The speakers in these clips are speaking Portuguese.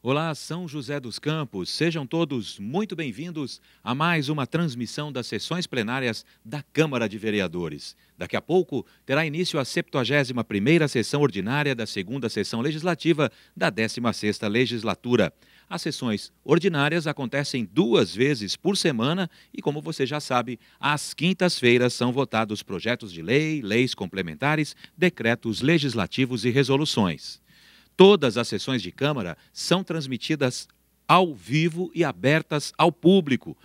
Olá, São José dos Campos, sejam todos muito bem-vindos a mais uma transmissão das sessões plenárias da Câmara de Vereadores. Daqui a pouco terá início a 71ª sessão ordinária da 2ª sessão legislativa da 16ª legislatura. As sessões ordinárias acontecem 2 vezes por semana e, como você já sabe, às quintas-feiras são votados projetos de lei, leis complementares, decretos legislativos e resoluções. Todas as sessões de Câmara são transmitidas ao vivo e abertas ao público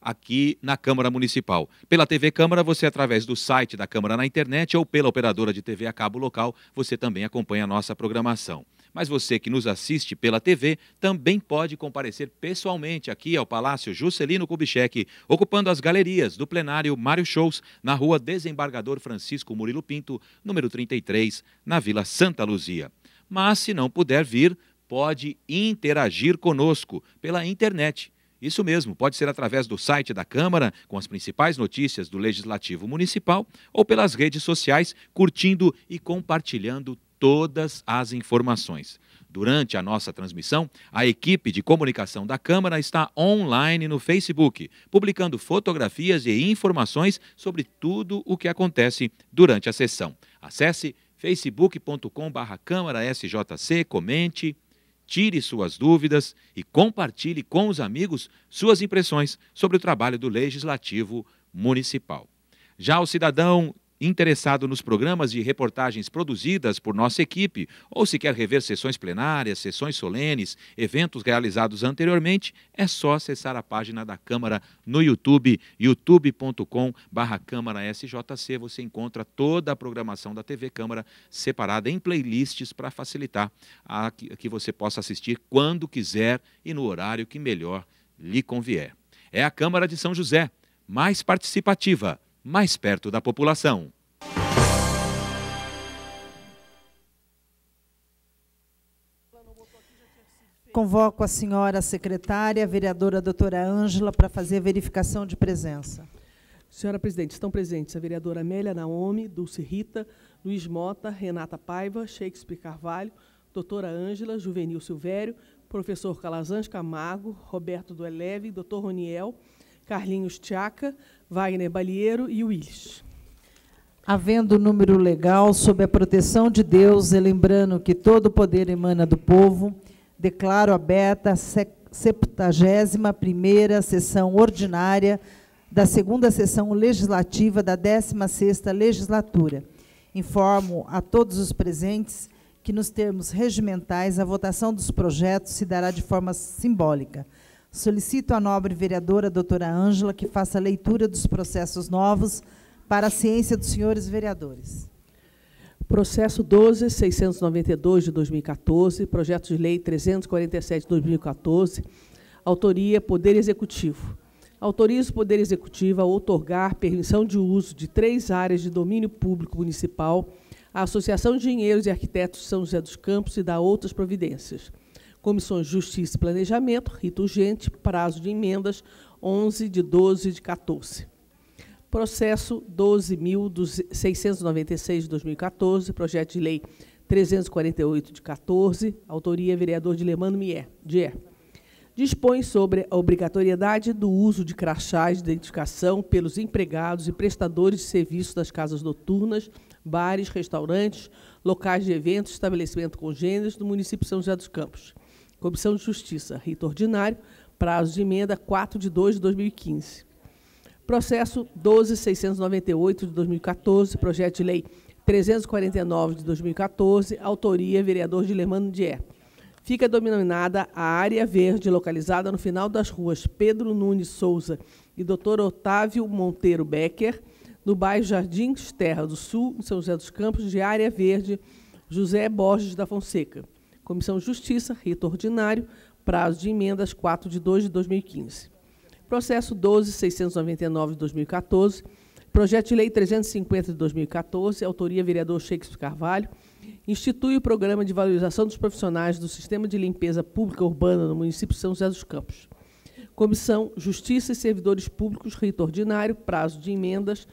aqui na Câmara Municipal. Pela TV Câmara, você, através do site da Câmara na internet ou pela operadora de TV a cabo local, você também acompanha a nossa programação. Mas você que nos assiste pela TV também pode comparecer pessoalmente aqui ao Palácio Juscelino Kubitschek, ocupando as galerias do plenário Mário Shows, na rua Desembargador Francisco Murilo Pinto, número 33, na Vila Santa Luzia. Mas, se não puder vir, pode interagir conosco pela internet. Isso mesmo, pode ser através do site da Câmara, com as principais notícias do Legislativo Municipal, ou pelas redes sociais, curtindo e compartilhando todas as informações. Durante a nossa transmissão, a equipe de comunicação da Câmara está online no Facebook, publicando fotografias e informações sobre tudo o que acontece durante a sessão. Acesse facebook.com/CâmaraSJC, comente, tire suas dúvidas e compartilhe com os amigos suas impressões sobre o trabalho do Legislativo Municipal. Já o cidadão interessado nos programas de reportagens produzidas por nossa equipe, ou se quer rever sessões plenárias, sessões solenes, eventos realizados anteriormente, é só acessar a página da Câmara no YouTube, youtube.com/CâmaraSJC. Você encontra toda a programação da TV Câmara separada em playlists para facilitar que você possa assistir quando quiser e no horário que melhor lhe convier. É a Câmara de São José, mais participativa, mais perto da população. Convoco a senhora secretária, a vereadora doutora Ângela, para fazer a verificação de presença. Senhora presidente, estão presentes a vereadora Amélia Naomi, Dulce Rita, Luiz Mota, Renata Paiva, Shakespeare Carvalho, doutora Ângela, Juvenil Silvério, professor Calazans Camargo, Roberto Doeleve, doutor Roniel, Carlinhos Tchaca, Wagner Balieiro e Willis. Havendo número legal, sob a proteção de Deus, e lembrando que todo o poder emana do povo, declaro aberta a 71ª sessão ordinária da 2ª sessão legislativa da 16ª legislatura. Informo a todos os presentes que, nos termos regimentais, a votação dos projetos se dará de forma simbólica. Solicito à nobre vereadora doutora Ângela que faça a leitura dos processos novos para a ciência dos senhores vereadores. Processo 12.692 de 2014, projeto de lei 347 de 2014, autoria Poder Executivo. Autoriza o Poder Executivo a outorgar permissão de uso de 3 áreas de domínio público municipal à Associação de Engenheiros e Arquitetos de São José dos Campos e dá outras providências. Comissões de Justiça e Planejamento, rito urgente, prazo de emendas, 11/12/14. Processo 12.696 de 2014, projeto de lei 348 de 14, autoria vereador Dilemano Dier. Dispõe sobre a obrigatoriedade do uso de crachás de identificação pelos empregados e prestadores de serviços das casas noturnas, bares, restaurantes, locais de eventos, estabelecimento congêneres do município de São José dos Campos. Comissão de Justiça, rito ordinário, prazo de emenda 4/2/2015. Processo 12.698 de 2014, projeto de lei 349 de 2014, autoria vereador Dilemano Dier. Fica denominada a área verde localizada no final das ruas Pedro Nunes Souza e Dr. Otávio Monteiro Becker, no bairro Jardins Terra do Sul, em São José dos Campos, de área verde José Borges da Fonseca. Comissão de Justiça, rito ordinário, prazo de emendas 4/2/2015. Processo 12.699 de 2014, projeto de lei 350 de 2014, autoria vereador Shakespeare Carvalho, institui o programa de valorização dos profissionais do sistema de limpeza pública urbana no município de São José dos Campos. Comissão Justiça e Servidores Públicos, rito ordinário, prazo de emendas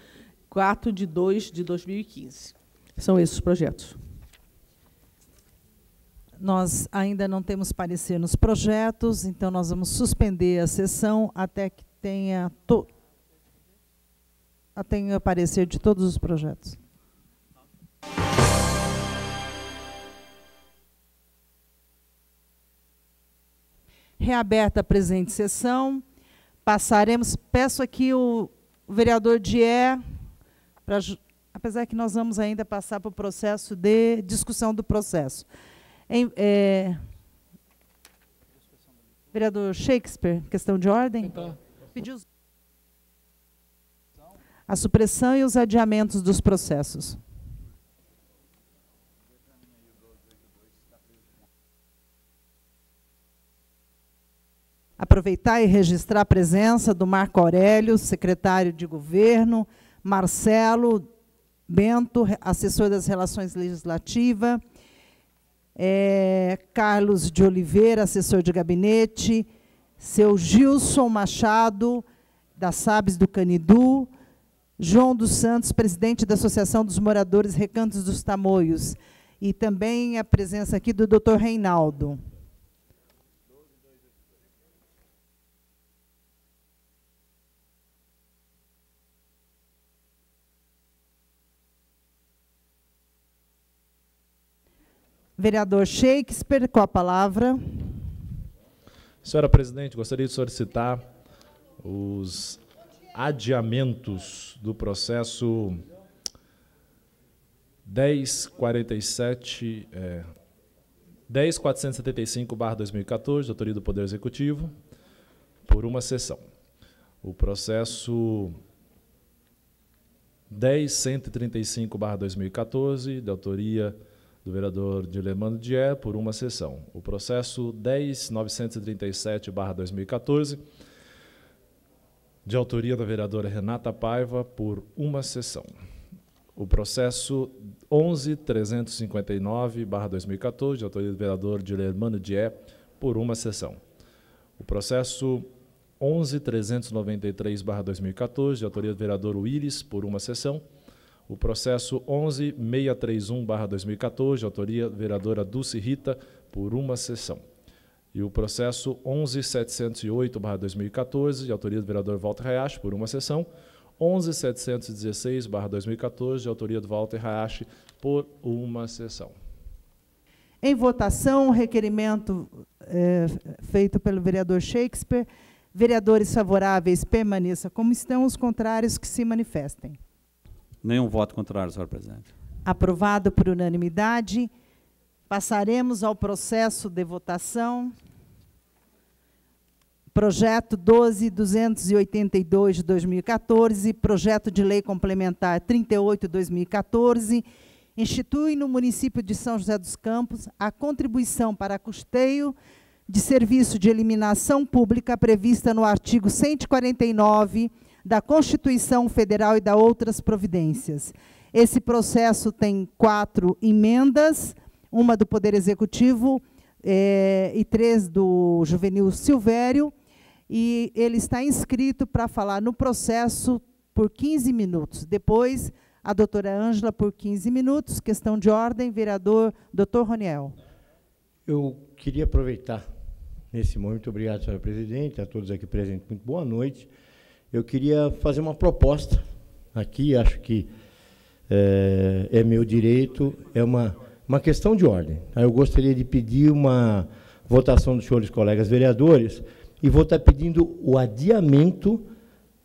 4/2/2015. São esses os projetos. Nós ainda não temos parecer nos projetos, então nós vamos suspender a sessão até que tenha parecer de todos os projetos. Reaberta a presente sessão, passaremos, peço aqui o vereador Dier, apesar que nós vamos ainda passar para o processo de discussão do processo. Vereador Shakespeare, questão de ordem? Pediu a supressão e os adiamentos dos processos. Aproveitar e registrar a presença do Marco Aurélio, secretário de Governo, Marcelo Bento, assessor das Relações Legislativas, Carlos de Oliveira, assessor de gabinete, seu Gilson Machado, da SABS do Canidu, João dos Santos, presidente da Associação dos Moradores Recantos dos Tamoios, e também a presença aqui do Dr. Reinaldo. Vereador Shakespeare, com a palavra. Senhora presidente, gostaria de solicitar os adiamentos do processo 10.475/2014, de autoria do Poder Executivo, por uma sessão. O processo 10.135/2014, de autoria do vereador Dilemano Dier, por uma sessão. O processo 10.937/2014, de autoria da vereadora Renata Paiva, por uma sessão. O processo 11.359/2014, de autoria do vereador Dilemano Dier, por uma sessão. O processo 11.393/2014, de autoria do vereador Willis, por uma sessão. O processo 11.631/2014, de autoria da vereadora Dulce Rita, por uma sessão. E o processo 11.708/2014, de autoria do vereador Walter Hayashi, por uma sessão. 11.716/2014, de autoria do Walter Hayashi, por uma sessão. Em votação, o requerimento feito pelo vereador Shakespeare. Vereadores favoráveis, permaneçam como estão, os contrários que se manifestem. Nenhum voto contrário, senhor presidente. Aprovado por unanimidade. Passaremos ao processo de votação. Projeto 12.282 de 2014, projeto de lei complementar 38 de 2014, institui no município de São José dos Campos a contribuição para custeio de serviço de eliminação pública prevista no artigo 149 da Constituição Federal e da outras providências. Esse processo tem 4 emendas, uma do Poder Executivo e 3 do Juvenil Silvério, e ele está inscrito para falar no processo por 15 minutos. Depois, a doutora Ângela por 15 minutos. Questão de ordem, vereador doutor Roniel. Eu queria aproveitar nesse momento, obrigado, senhora presidente, a todos aqui presentes, muito boa noite. Eu queria fazer uma proposta aqui, acho que é meu direito, é uma questão de ordem. Eu gostaria de pedir uma votação dos senhores colegas vereadores e vou estar pedindo o adiamento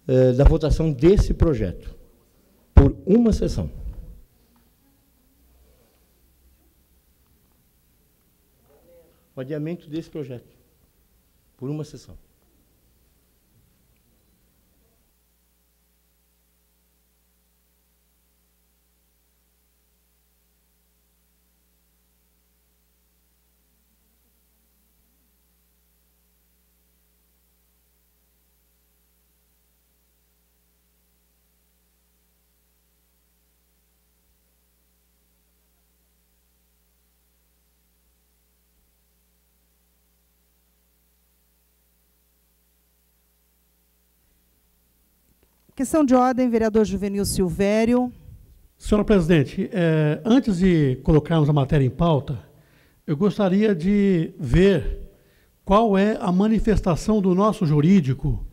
da votação desse projeto, por uma sessão. O adiamento desse projeto, por uma sessão. Questão de ordem, vereador Juvenil Silvério. Senhora presidente, antes de colocarmos a matéria em pauta, eu gostaria de ver qual é a manifestação do nosso jurídico,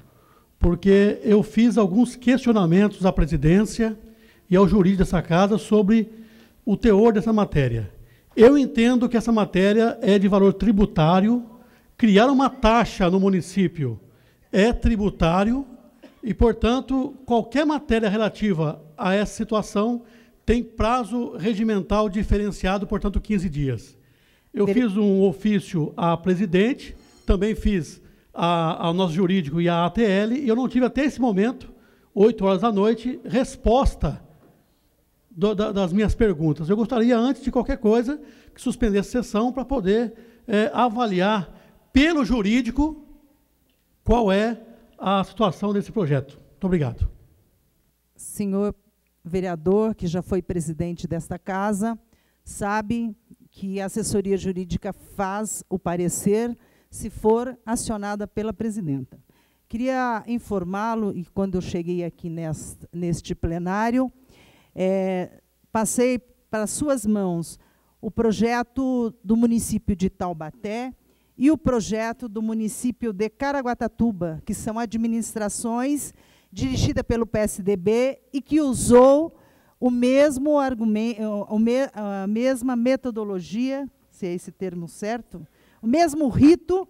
porque eu fiz alguns questionamentos à presidência e ao jurídico dessa casa sobre o teor dessa matéria. Eu entendo que essa matéria é de valor tributário. Criar uma taxa no município é tributário e, portanto, qualquer matéria relativa a essa situação tem prazo regimental diferenciado, portanto, 15 dias. Eu fiz um ofício à presidente, também fiz ao nosso jurídico e à ATL, e eu não tive até esse momento, 8 horas da noite, resposta das minhas perguntas. Eu gostaria, antes de qualquer coisa, que suspendesse a sessão para poder avaliar pelo jurídico qual é a situação desse projeto. Muito obrigado. Senhor vereador, que já foi presidente desta casa, sabe que a assessoria jurídica faz o parecer se for acionada pela presidenta. Queria informá-lo, e quando eu cheguei aqui neste plenário, passei para suas mãos o projeto do município de Taubaté e o projeto do município de Caraguatatuba, que são administrações dirigidas pelo PSDB e que usou o mesmo argumento, a mesma metodologia, se é esse termo certo, o mesmo rito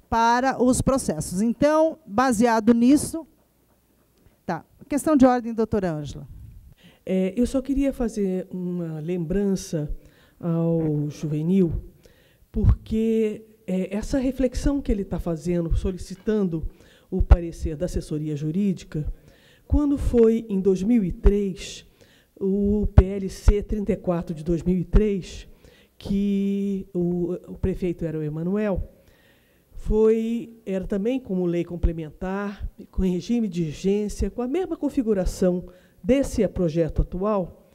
para os processos. Então, baseado nisso, tá. Questão de ordem, doutora Ângela. Eu só queria fazer uma lembrança ao Juvenil, porque essa reflexão que ele está fazendo, solicitando o parecer da assessoria jurídica, quando foi em 2003, o PLC 34 de 2003, que o prefeito era o Emanuel, era também como lei complementar, com regime de urgência, com a mesma configuração desse projeto atual,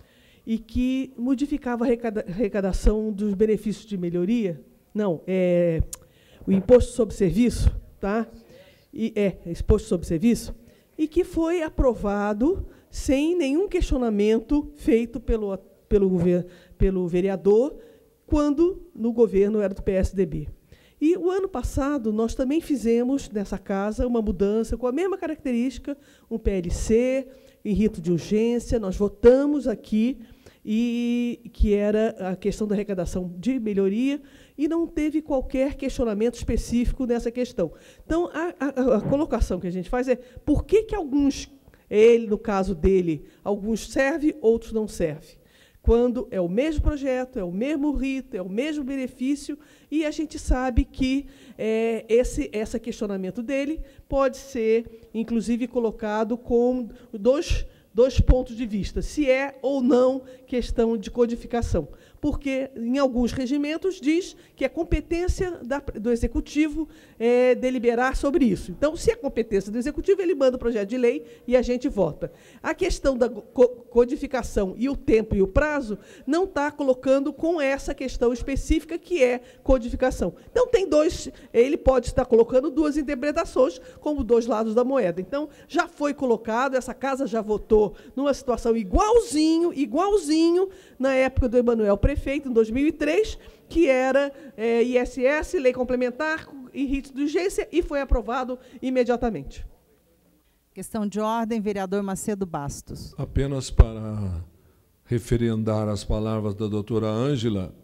e que modificava a arrecadação dos benefícios de melhoria. Não, o imposto sobre serviço, tá? Imposto sobre serviço, e que foi aprovado sem nenhum questionamento feito pelo vereador, quando no governo era do PSDB. E o ano passado, nós também fizemos, nessa casa, uma mudança com a mesma característica, um PLC, em rito de urgência, nós votamos aqui, e que era a questão da arrecadação de melhoria, e não teve qualquer questionamento específico nessa questão. Então, a colocação que a gente faz é por que alguns, no caso dele, alguns servem, outros não servem. Quando é o mesmo projeto, é o mesmo rito, é o mesmo benefício, e a gente sabe que esse questionamento dele pode ser, inclusive, colocado com dois pontos de vista, se é ou não questão de codificação. Porque, em alguns regimentos, diz que é competência do Executivo deliberar sobre isso. Então, se é competência do Executivo, ele manda o projeto de lei e a gente vota. A questão da codificação e o tempo e o prazo não está colocando com essa questão específica, que é codificação. Então, ele pode estar colocando duas interpretações, como dois lados da moeda. Então, já foi colocado, essa casa já votou numa situação igualzinho, na época do Emanuel prefeito, em 2003, que era ISS, lei complementar e rito de urgência, e foi aprovado imediatamente. Questão de ordem, vereador Macedo Bastos. Apenas para referendar as palavras da doutora Ângela,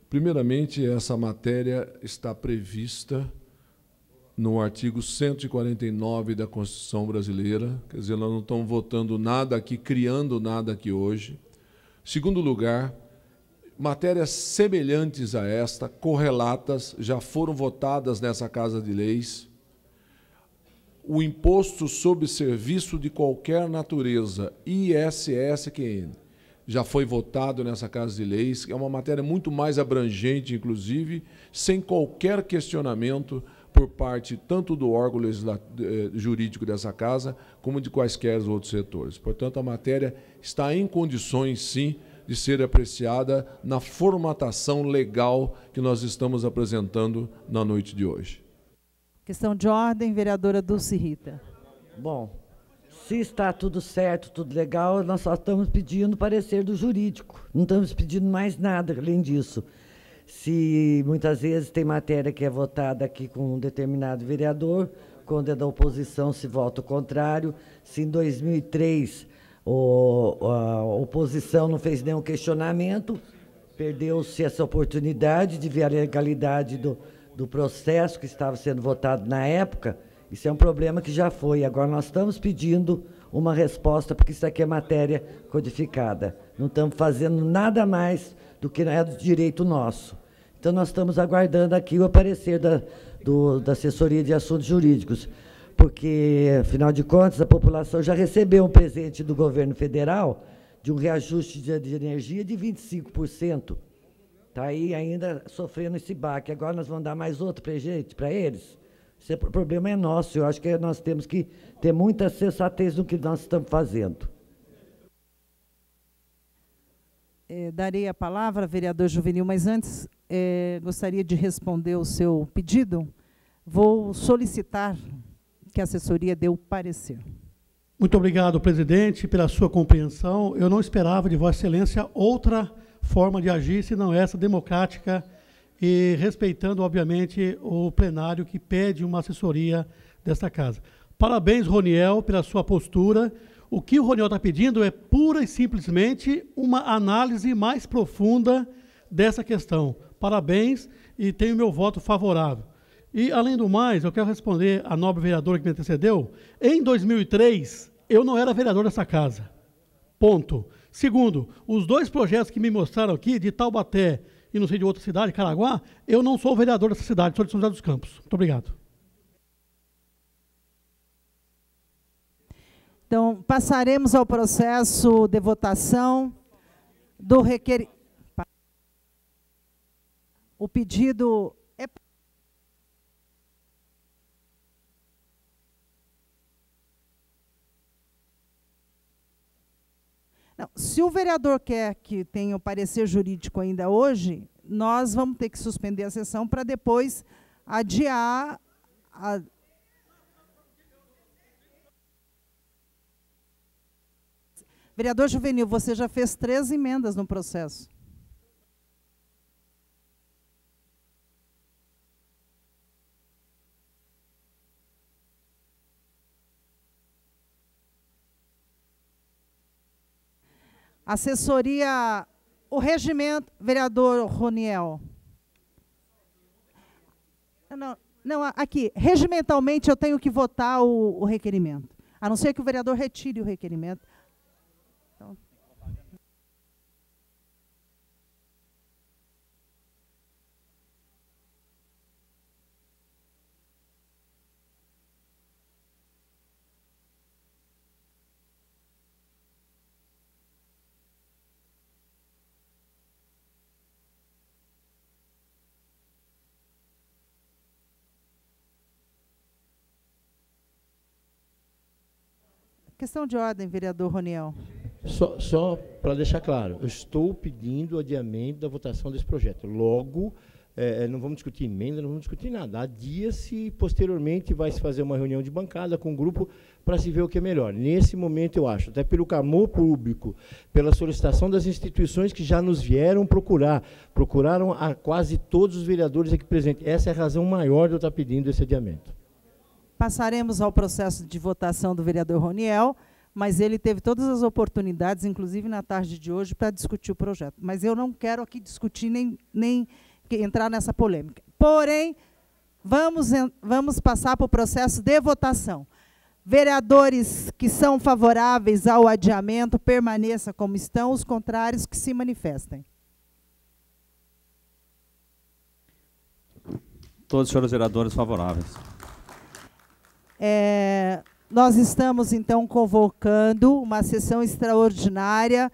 primeiramente, essa matéria está prevista no artigo 149 da Constituição Brasileira, quer dizer, nós não estamos votando nada aqui, criando nada aqui hoje. Segundo lugar, matérias semelhantes a esta, correlatas, já foram votadas nessa Casa de Leis. O imposto sobre serviço de qualquer natureza, ISSQN, já foi votado nessa Casa de Leis, é uma matéria muito mais abrangente, inclusive, sem qualquer questionamento por parte tanto do órgão jurídico dessa Casa, como de quaisquer outros setores. Portanto, a matéria está em condições, sim, de ser apreciada na formatação legal que nós estamos apresentando na noite de hoje. Questão de ordem, vereadora Dulce Rita. Bom, se está tudo certo, tudo legal, nós só estamos pedindo parecer do jurídico. Não estamos pedindo mais nada além disso. se muitas vezes tem matéria que é votada aqui com um determinado vereador, quando é da oposição se vota o contrário. Se em 2003 a oposição não fez nenhum questionamento, perdeu-se essa oportunidade de ver a legalidade do processo que estava sendo votado na época. Isso é um problema que já foi. Agora nós estamos pedindo uma resposta, porque isso aqui é matéria codificada. Não estamos fazendo nada mais do que é do direito nosso. Então nós estamos aguardando aqui o aparecer da Assessoria de Assuntos Jurídicos, porque, afinal de contas, a população já recebeu um presente do governo federal de um reajuste de energia de 25%. Está aí ainda sofrendo esse baque. Agora nós vamos dar mais outro presente para eles? Esse problema é nosso. Eu acho que nós temos que ter muita sensatez no que nós estamos fazendo. Darei a palavra, vereador Juvenil, mas antes gostaria de responder o seu pedido. Vou solicitar que a assessoria dê o parecer. Muito obrigado, presidente, pela sua compreensão. Eu não esperava de Vossa Excelência outra forma de agir, senão essa democrática e respeitando, obviamente, o plenário que pede uma assessoria desta casa. Parabéns, Roniel, pela sua postura. O que o Roniel está pedindo é pura e simplesmente uma análise mais profunda dessa questão. Parabéns e tenho meu voto favorável. E, além do mais, eu quero responder à nobre vereadora que me antecedeu. Em 2003, eu não era vereador dessa casa. Ponto. Segundo, os dois projetos que me mostraram aqui, de Taubaté e não sei de outra cidade, Caraguá, eu não sou vereador dessa cidade, sou de São José dos Campos. Muito obrigado. Então, passaremos ao processo de votação do requerimento. O pedido é... Não, se o vereador quer que tenha o parecer jurídico ainda hoje, nós vamos ter que suspender a sessão para depois adiar a... Vereador Juvenil, você já fez 3 emendas no processo. Assessoria, o regimento, vereador Roniel. Não, aqui, regimentalmente eu tenho que votar o requerimento, a não ser que o vereador retire o requerimento. Então, questão de ordem, vereador Roniel. Só para deixar claro, eu estou pedindo adiamento da votação desse projeto. Logo, não vamos discutir emenda, não vamos discutir nada. Adia-se e, posteriormente, vai se fazer uma reunião de bancada com o grupo para se ver o que é melhor. Nesse momento, eu acho, até pelo clamor público, pela solicitação das instituições que já nos vieram procuraram a quase todos os vereadores aqui presentes. Essa é a razão maior de eu estar pedindo esse adiamento. Passaremos ao processo de votação do vereador Roniel, mas ele teve todas as oportunidades, inclusive na tarde de hoje, para discutir o projeto. Mas eu não quero aqui discutir nem entrar nessa polêmica. Porém, vamos passar para o processo de votação. Vereadores que são favoráveis ao adiamento, permaneçam como estão, os contrários que se manifestem. Todos os senhores vereadores favoráveis. Nós estamos, então, convocando uma sessão extraordinária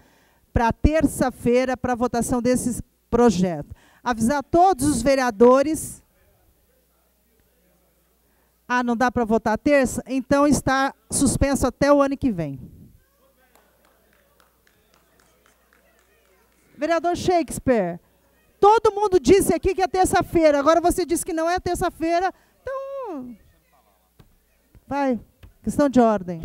para terça-feira para a votação desses projetos. Avisar todos os vereadores... não dá para votar terça? Então, está suspenso até o ano que vem. Vereador Shakespeare, todo mundo disse aqui que é terça-feira, agora você disse que não é terça-feira, então... Vai, questão de ordem.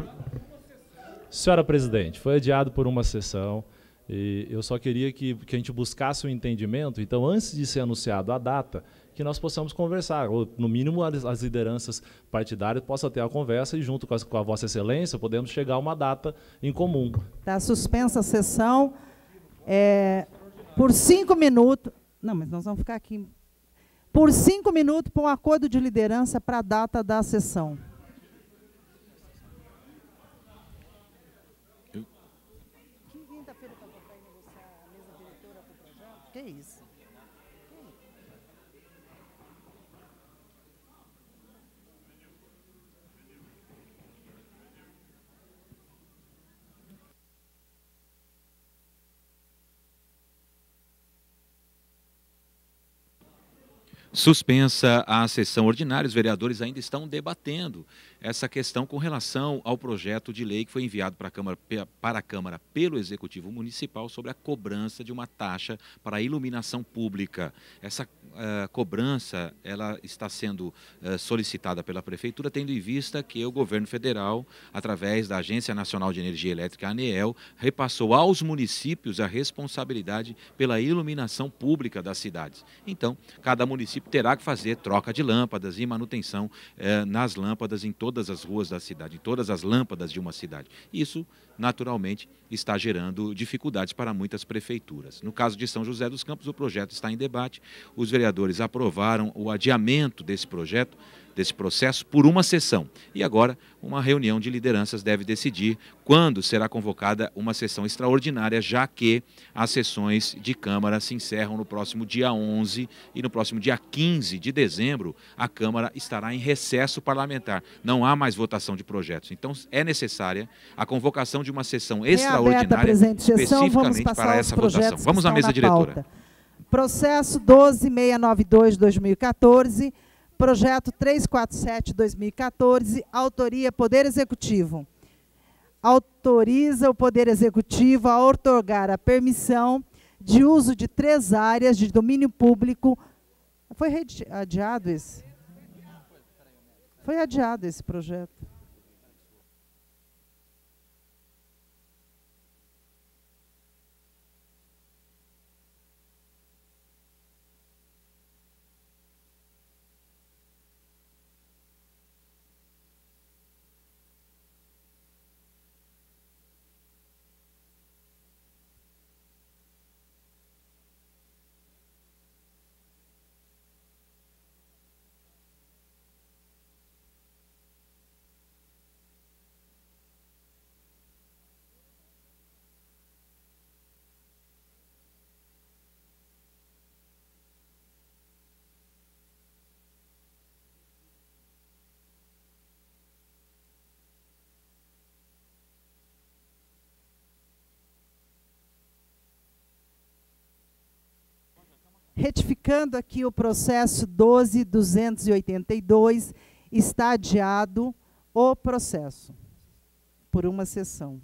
Senhora presidente, foi adiado por uma sessão. E eu só queria que a gente buscasse um entendimento, então, antes de ser anunciado a data, que nós possamos conversar, ou no mínimo as lideranças partidárias possam ter a conversa e junto com a Vossa Excelência podemos chegar a uma data em comum. Está suspensa a sessão por 5 minutos. Não, mas nós vamos ficar aqui. Por 5 minutos para um acordo de liderança para a data da sessão. Quinta-feira para votar e negociar a mesa diretora para o projeto? Que isso? Suspensa a sessão ordinária, os vereadores ainda estão debatendo essa questão com relação ao projeto de lei que foi enviado para a Câmara pelo Executivo Municipal sobre a cobrança de uma taxa para a iluminação pública. Essa cobrança ela está sendo solicitada pela Prefeitura, tendo em vista que o governo federal, através da Agência Nacional de Energia Elétrica, ANEEL, repassou aos municípios a responsabilidade pela iluminação pública das cidades. Então, cada município terá que fazer troca de lâmpadas e manutenção nas lâmpadas em todas as ruas da cidade, em todas as lâmpadas de uma cidade. Isso, naturalmente, está gerando dificuldades para muitas prefeituras. No caso de São José dos Campos, o projeto está em debate. Os vereadores aprovaram o adiamento desse projeto, desse processo, por uma sessão. E agora, uma reunião de lideranças deve decidir quando será convocada uma sessão extraordinária, já que as sessões de Câmara se encerram no próximo dia 11 e no próximo dia 15 de dezembro, a Câmara estará em recesso parlamentar. Não há mais votação de projetos. Então, é necessária a convocação de uma sessão extraordinária especificamente para essa votação. Vamos à mesa diretora. Processo 12692/2014, projeto 347/2014, autoria Poder Executivo. Autoriza o Poder Executivo a outorgar a permissão de uso de 3 áreas de domínio público. Foi adiado esse? Foi adiado esse projeto. Retificando aqui o processo 12.282, está adiado o processo por uma sessão.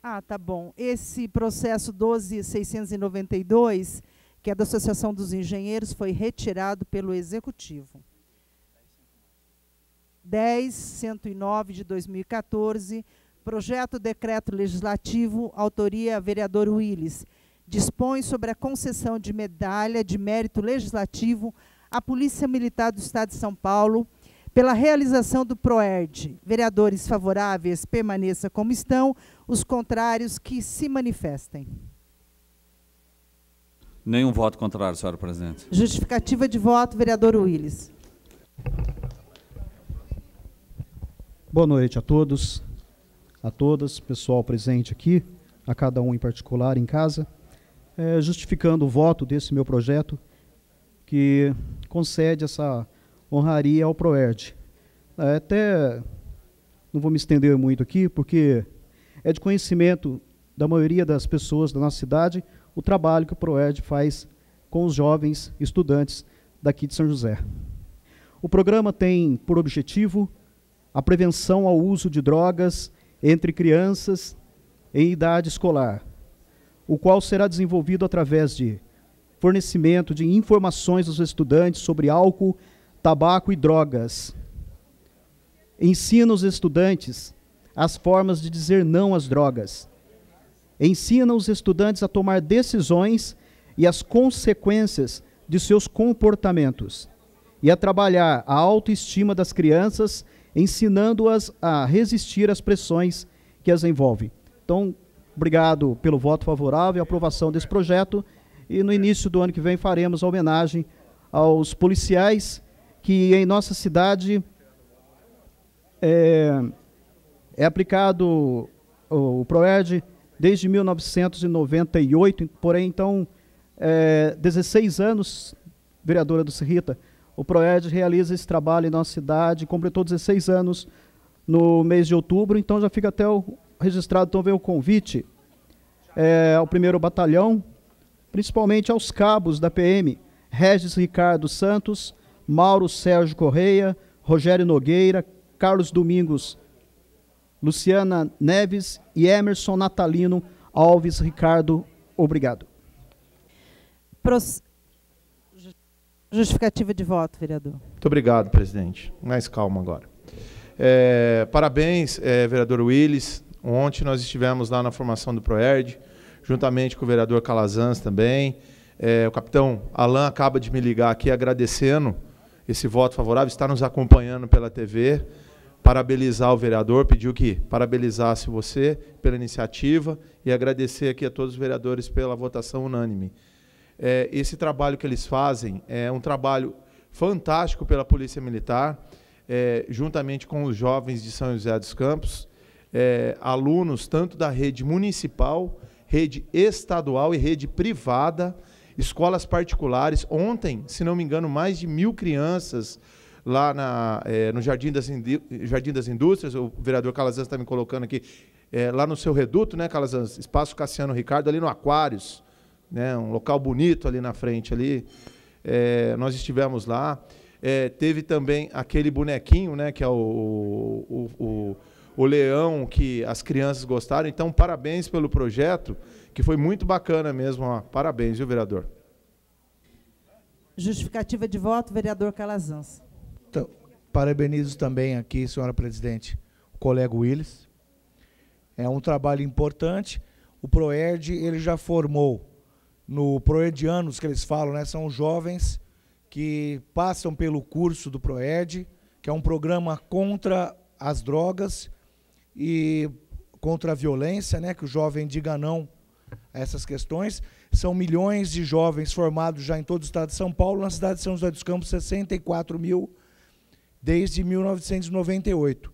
Ah, tá bom. Esse processo 12.692, que é da Associação dos Engenheiros, foi retirado pelo Executivo. 10.109 de 2014, projeto decreto legislativo, autoria vereador Willis, dispõe sobre a concessão de medalha de mérito legislativo à Polícia Militar do Estado de São Paulo pela realização do PROERD. Vereadores favoráveis, permaneça como estão. Os contrários, que se manifestem. Nenhum voto contrário, senhora presidente. Justificativa de voto, vereador Willis. Boa noite a todos, a todas, pessoal presente aqui, a cada um em particular em casa. Justificando o voto desse meu projeto, que concede essa honraria ao PROERD. Até não vou me estender muito aqui, porque é de conhecimento da maioria das pessoas da nossa cidade o trabalho que o PROERD faz com os jovens estudantes daqui de São José. O programa tem por objetivo a prevenção ao uso de drogas entre crianças em idade escolar, o qual será desenvolvido através de fornecimento de informações aos estudantes sobre álcool, tabaco e drogas. Ensina os estudantes as formas de dizer não às drogas. Ensina os estudantes a tomar decisões e as consequências de seus comportamentos, e a trabalhar a autoestima das crianças, ensinando-as a resistir às pressões que as envolvem. Então, obrigado pelo voto favorável e aprovação desse projeto, e no início do ano que vem faremos a homenagem aos policiais que em nossa cidade é aplicado o PROERD desde 1998, porém, então, 16 anos, vereadora Dulce Rita, o PROERD realiza esse trabalho em nossa cidade, completou 16 anos no mês de outubro, então já fica até registrado, então vem o convite ao 1º Batalhão, principalmente aos cabos da PM, Regis Ricardo Santos, Mauro Sérgio Correia, Rogério Nogueira, Carlos Domingos, Luciana Neves e Emerson Natalino Alves Ricardo. Obrigado. Justificativa de voto, vereador. Muito obrigado, presidente. Mais calma agora. Parabéns, vereador Willis. Ontem nós estivemos lá na formação do PROERD, juntamente com o vereador Calazans também. O capitão Alain acaba de me ligar aqui agradecendo esse voto favorável, está nos acompanhando pela TV. Parabenizar o vereador, pediu que parabenizasse você pela iniciativa e agradecer aqui a todos os vereadores pela votação unânime. Esse trabalho que eles fazem é um trabalho fantástico pela Polícia Militar, juntamente com os jovens de São José dos Campos, alunos tanto da rede municipal, rede estadual e rede privada, escolas particulares. Ontem, se não me engano, mais de 1.000 crianças lá no Jardim das Indústrias, o vereador Calazans está me colocando aqui, lá no seu reduto, né, Calazans? Espaço Cassiano Ricardo, ali no Aquários, né, um local bonito ali na frente, ali. Nós estivemos lá. Teve também aquele bonequinho, né, que é o leão, que as crianças gostaram. Então, parabéns pelo projeto, que foi muito bacana mesmo. Parabéns, viu, vereador? Justificativa de voto, vereador Calazans. Então, parabenizo também aqui, senhora presidente, o colega Willis. É um trabalho importante. O PROERD, ele já formou, no PROERDianos que eles falam, né, são jovens que passam pelo curso do PROERD, que é um programa contra as drogas e contra a violência, né, que o jovem diga não a essas questões. São milhões de jovens formados já em todo o estado de São Paulo, na cidade de São José dos Campos, 64 mil desde 1998.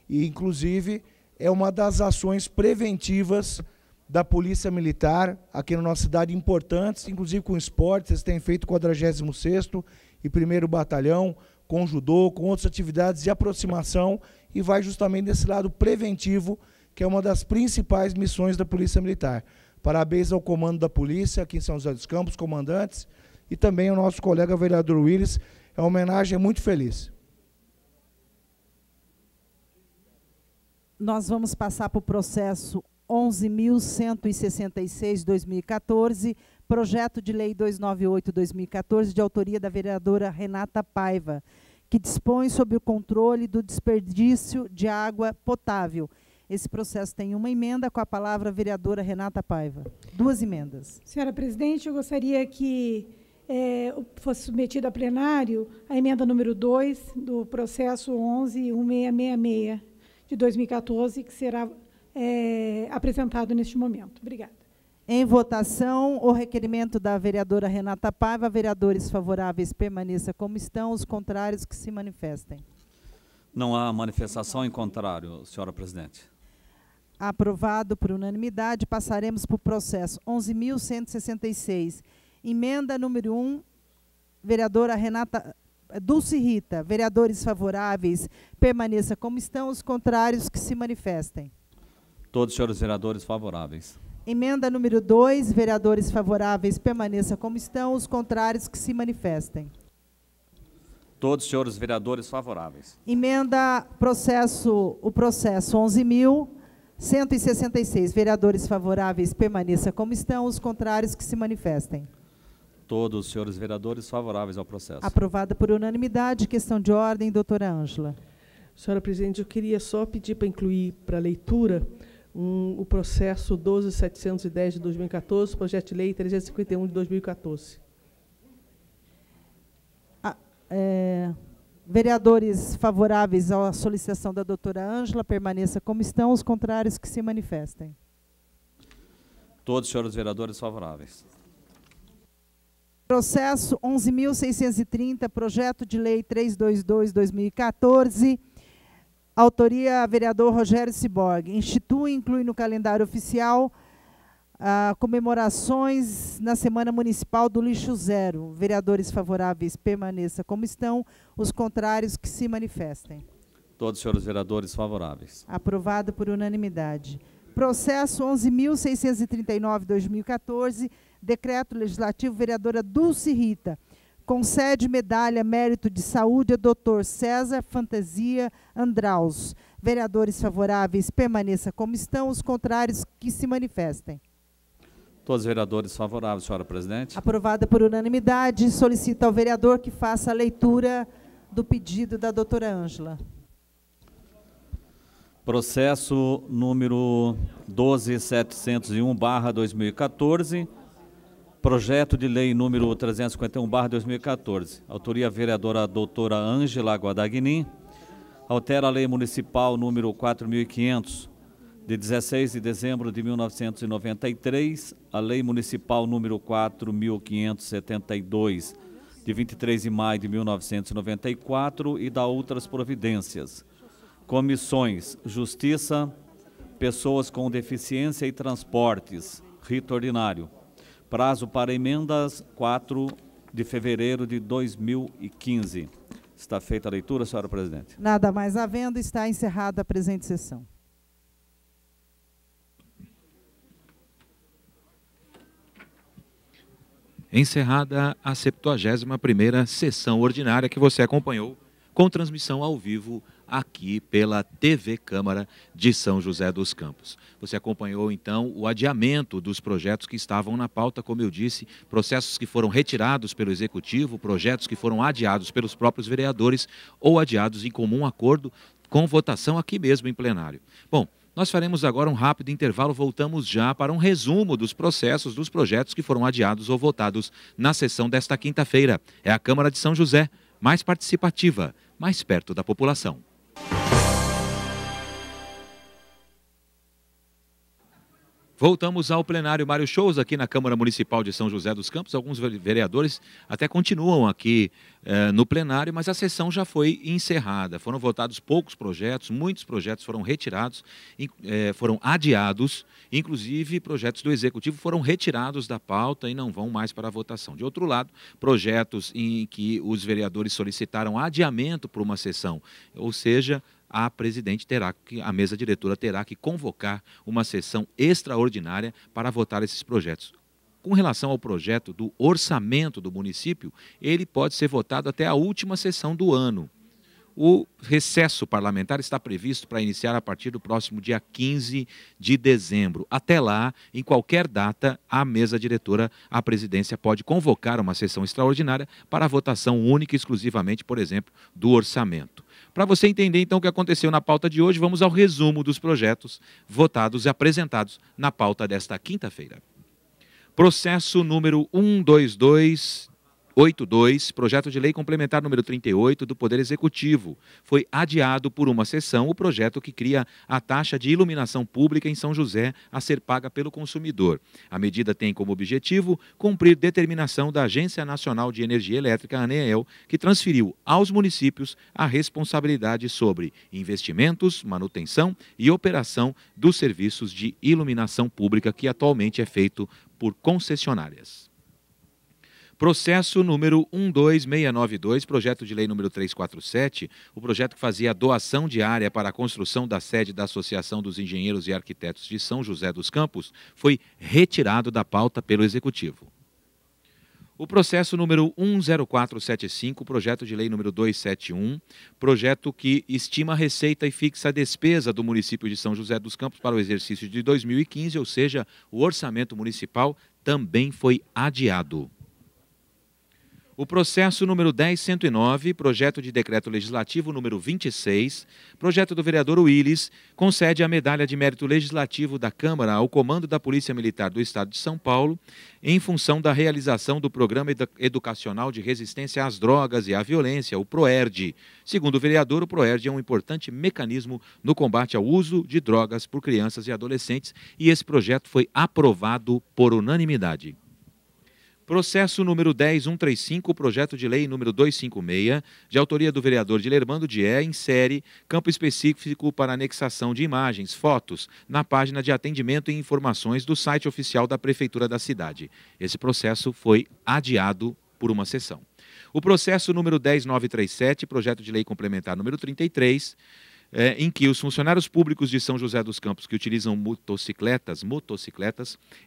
E, inclusive, é uma das ações preventivas da Polícia Militar aqui na nossa cidade, importantes, inclusive com esportes. Eles têm feito o 46º e 1º Batalhão, com judô, com outras atividades de aproximação, e vai justamente desse lado preventivo, que é uma das principais missões da Polícia Militar. Parabéns ao comando da polícia aqui em São José dos Campos, comandantes, e também ao nosso colega vereador Willis. É uma homenagem muito feliz. Nós vamos passar para o processo 11.166/2014, projeto de lei 298/2014, de autoria da vereadora Renata Paiva, que dispõe sobre o controle do desperdício de água potável. Esse processo tem uma emenda. Com a palavra a vereadora Renata Paiva. 2 emendas. Senhora presidente, eu gostaria que fosse submetida a plenário a emenda número 2 do processo 11.1666 de 2014, que será apresentado neste momento. Obrigada. Em votação, o requerimento da vereadora Renata Paiva. Vereadores favoráveis, permaneça como estão. Os contrários, que se manifestem. Não há manifestação em contrário, senhora presidente. Aprovado por unanimidade. Passaremos para o processo 11.166. Emenda número 1, vereadora Renata Dulce Rita. Vereadores favoráveis, permaneça como estão. Os contrários, que se manifestem. Todos os senhores vereadores favoráveis. Emenda número 2, vereadores favoráveis, permaneça como estão. Os contrários, que se manifestem. Todos os senhores vereadores favoráveis. Emenda o processo 11.166. Vereadores favoráveis, permaneça como estão. Os contrários, que se manifestem. Todos os senhores vereadores favoráveis ao processo. Aprovada por unanimidade. Questão de ordem, doutora Ângela. Senhora presidente, eu queria só pedir para incluir para leitura o processo 12.710 de 2014, projeto de lei 351 de 2014. Vereadores favoráveis à solicitação da doutora Ângela, permaneça como estão. Os contrários, que se manifestem. Todos os senhores vereadores favoráveis. Processo 11.630, projeto de lei 322/2014, autoria vereador Rogério Ciborgue. Institui e inclui no calendário oficial comemorações na Semana Municipal do Lixo Zero. Vereadores favoráveis, permaneça como estão. Os contrários, que se manifestem. Todos os senhores vereadores favoráveis. Aprovado por unanimidade. Processo 11.639/2014, decreto legislativo, vereadora Dulce Rita. Concede medalha mérito de saúde a doutor César Fantasia Andraus. Vereadores favoráveis, permaneça como estão. Os contrários, que se manifestem. Todos os vereadores favoráveis, senhora presidente. Aprovada por unanimidade. Solicita ao vereador que faça a leitura do pedido da doutora Ângela. Processo número 12.701/2014, projeto de lei número 351/2014, autoria vereadora doutora Ângela Guadagnin, altera a lei municipal número 4.500, de 16 de dezembro de 1993, a lei municipal número 4.572, de 23 de maio de 1994 e da outras providências. Comissões: Justiça, Pessoas com Deficiência e Transportes, rito ordinário. Prazo para emendas, 4 de fevereiro de 2015. Está feita a leitura, senhora presidente. Nada mais havendo, está encerrada a presente sessão. Encerrada a 71ª sessão ordinária que você acompanhou com transmissão ao vivo aqui pela TV Câmara de São José dos Campos. Você acompanhou, então, o adiamento dos projetos que estavam na pauta, como eu disse, processos que foram retirados pelo Executivo, projetos que foram adiados pelos próprios vereadores ou adiados em comum acordo com votação aqui mesmo em plenário. Bom, nós faremos agora um rápido intervalo, voltamos já para um resumo dos processos, dos projetos que foram adiados ou votados na sessão desta quinta-feira. É a Câmara de São José, mais participativa, mais perto da população. Voltamos ao plenário Mário Shows, aqui na Câmara Municipal de São José dos Campos. Alguns vereadores até continuam aqui no plenário, mas a sessão já foi encerrada. Foram votados poucos projetos, muitos projetos foram retirados, foram adiados, inclusive projetos do Executivo foram retirados da pauta e não vão mais para a votação. De outro lado, projetos em que os vereadores solicitaram adiamento para uma sessão, ou seja, a mesa diretora terá que convocar uma sessão extraordinária para votar esses projetos. Com relação ao projeto do orçamento do município, ele pode ser votado até a última sessão do ano. O recesso parlamentar está previsto para iniciar a partir do próximo dia 15 de dezembro. Até lá, em qualquer data, a mesa diretora, a presidência, pode convocar uma sessão extraordinária para a votação única e exclusivamente, por exemplo, do orçamento. Para você entender, então, o que aconteceu na pauta de hoje, vamos ao resumo dos projetos votados e apresentados na pauta desta quinta-feira. Processo número 12282, projeto de lei complementar número 38 do Poder Executivo. Foi adiado por uma sessão o projeto que cria a taxa de iluminação pública em São José a ser paga pelo consumidor. A medida tem como objetivo cumprir determinação da Agência Nacional de Energia Elétrica, ANEEL, que transferiu aos municípios a responsabilidade sobre investimentos, manutenção e operação dos serviços de iluminação pública que atualmente é feito por concessionárias. Processo número 12692, projeto de lei número 347, o projeto que fazia a doação de área para a construção da sede da Associação dos Engenheiros e Arquitetos de São José dos Campos, foi retirado da pauta pelo Executivo. O processo número 10475, projeto de lei número 271, projeto que estima a receita e fixa a despesa do município de São José dos Campos para o exercício de 2015, ou seja, o orçamento municipal também foi adiado. O processo número 10109, projeto de decreto legislativo número 26, projeto do vereador Willis, concede a medalha de mérito legislativo da Câmara ao Comando da Polícia Militar do Estado de São Paulo, em função da realização do Programa Educacional de Resistência às Drogas e à Violência, o PROERD. Segundo o vereador, o PROERD é um importante mecanismo no combate ao uso de drogas por crianças e adolescentes, e esse projeto foi aprovado por unanimidade. Processo número 10135, projeto de lei número 256, de autoria do vereador Dilermando Dié, insere campo específico para anexação de imagens, fotos, na página de atendimento e informações do site oficial da Prefeitura da cidade. Esse processo foi adiado por uma sessão. O processo número 10937, projeto de lei complementar número 33, em que os funcionários públicos de São José dos Campos que utilizam motocicletas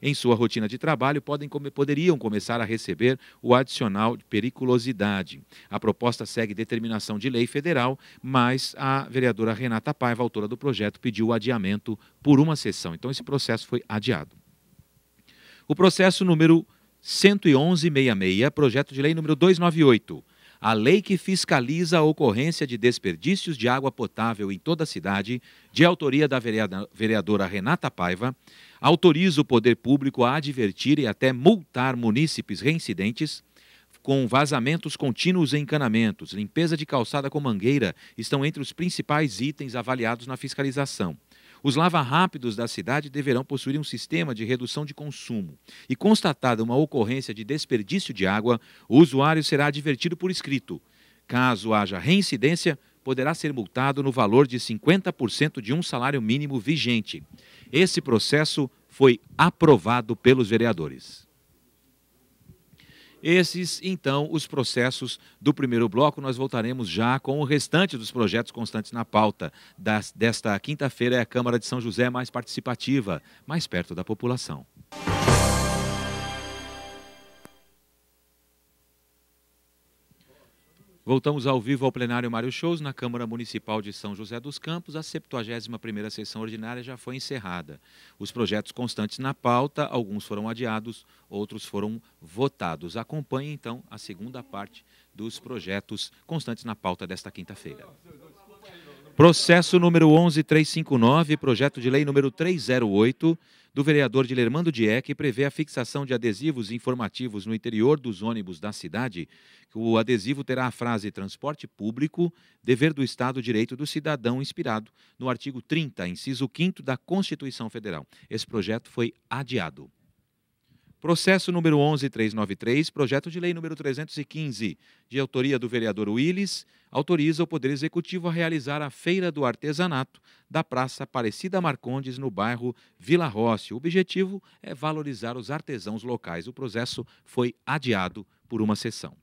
em sua rotina de trabalho poderiam começar a receber o adicional de periculosidade. A proposta segue determinação de lei federal, mas a vereadora Renata Paiva, autora do projeto, pediu o adiamento por uma sessão. Então, esse processo foi adiado. O processo número 11166, projeto de lei número 298, a lei que fiscaliza a ocorrência de desperdícios de água potável em toda a cidade, de autoria da vereadora Renata Paiva, autoriza o poder público a advertir e até multar munícipes reincidentes com vazamentos contínuos em encanamentos. Limpeza de calçada com mangueira estão entre os principais itens avaliados na fiscalização. Os lava-rápidos da cidade deverão possuir um sistema de redução de consumo. E constatada uma ocorrência de desperdício de água, o usuário será advertido por escrito. Caso haja reincidência, poderá ser multado no valor de 50% de um salário mínimo vigente. Esse processo foi aprovado pelos vereadores. Esses, então, os processos do primeiro bloco. Nós voltaremos já com o restante dos projetos constantes na pauta desta quinta-feira. É a Câmara de São José mais participativa, mais perto da população. Voltamos ao vivo ao plenário Mário Shows, na Câmara Municipal de São José dos Campos. A 71ª sessão ordinária já foi encerrada. Os projetos constantes na pauta, alguns foram adiados, outros foram votados. Acompanhe, então, a segunda parte dos projetos constantes na pauta desta quinta-feira. Processo número 11359, projeto de lei número 308, do vereador Dilermando Dié, que prevê a fixação de adesivos informativos no interior dos ônibus da cidade. O adesivo terá a frase transporte público, dever do Estado, direito do cidadão, inspirado no artigo 30, inciso 5º da Constituição Federal. Esse projeto foi adiado. Processo número 11393, projeto de lei número 315, de autoria do vereador Willis, autoriza o Poder Executivo a realizar a Feira do Artesanato da Praça Aparecida Marcondes, no bairro Vila Rossi. O objetivo é valorizar os artesãos locais. O processo foi adiado por uma sessão.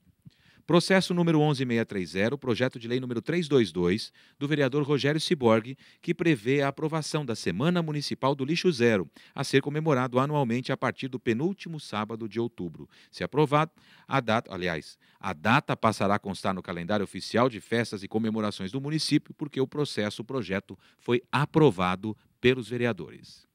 Processo número 11630, projeto de lei número 322, do vereador Rogério Ciborgue, que prevê a aprovação da Semana Municipal do Lixo Zero, a ser comemorado anualmente a partir do penúltimo sábado de outubro. Se aprovado, a data passará a constar no calendário oficial de festas e comemorações do município, porque o projeto foi aprovado pelos vereadores.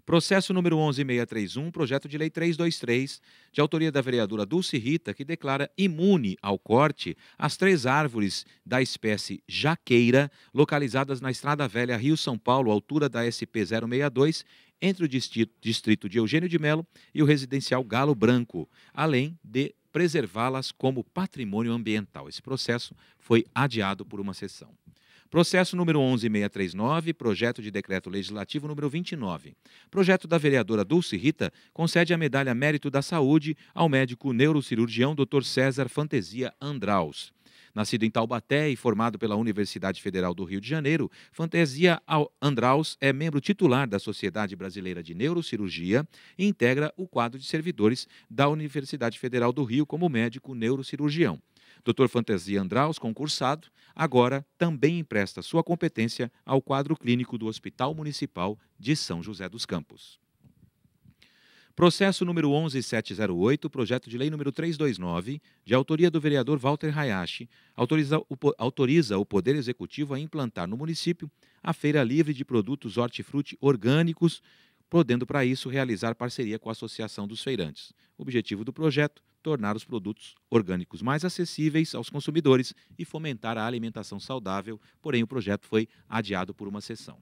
Processo número 11631, projeto de lei 323, de autoria da vereadora Dulce Rita, que declara imune ao corte as 3 árvores da espécie jaqueira, localizadas na Estrada Velha Rio-São Paulo, altura da SP-062, entre o distrito de Eugênio de Melo e o residencial Galo Branco, além de preservá-las como patrimônio ambiental. Esse processo foi adiado por uma sessão. Processo número 11639, projeto de decreto legislativo número 29. Projeto da vereadora Dulce Rita concede a medalha Mérito da Saúde ao médico neurocirurgião Dr. César Fantesia Andraus. Nascido em Taubaté e formado pela Universidade Federal do Rio de Janeiro, Fantesia Andraus é membro titular da Sociedade Brasileira de Neurocirurgia e integra o quadro de servidores da Universidade Federal do Rio como médico neurocirurgião. Dr. Fantesia Andraus, concursado, agora também empresta sua competência ao quadro clínico do Hospital Municipal de São José dos Campos. Processo número 11708, projeto de lei número 329, de autoria do vereador Walter Hayashi, autoriza o Poder Executivo a implantar no município a Feira Livre de Produtos Hortifruti Orgânicos, podendo para isso realizar parceria com a Associação dos Feirantes. O objetivo do projeto, tornar os produtos orgânicos mais acessíveis aos consumidores e fomentar a alimentação saudável, porém o projeto foi adiado por uma sessão.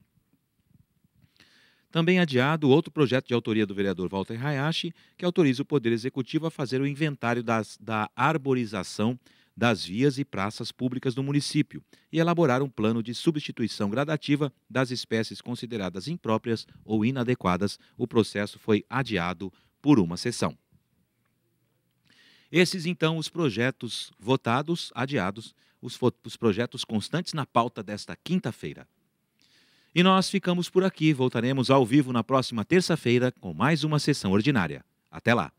Também adiado outro projeto de autoria do vereador Walter Hayashi, que autoriza o Poder Executivo a fazer o inventário da arborização das vias e praças públicas do município e elaborar um plano de substituição gradativa das espécies consideradas impróprias ou inadequadas. O processo foi adiado por uma sessão. Esses, então, os projetos votados, adiados, os projetos constantes na pauta desta quinta-feira. E nós ficamos por aqui. Voltaremos ao vivo na próxima terça-feira com mais uma sessão ordinária. Até lá!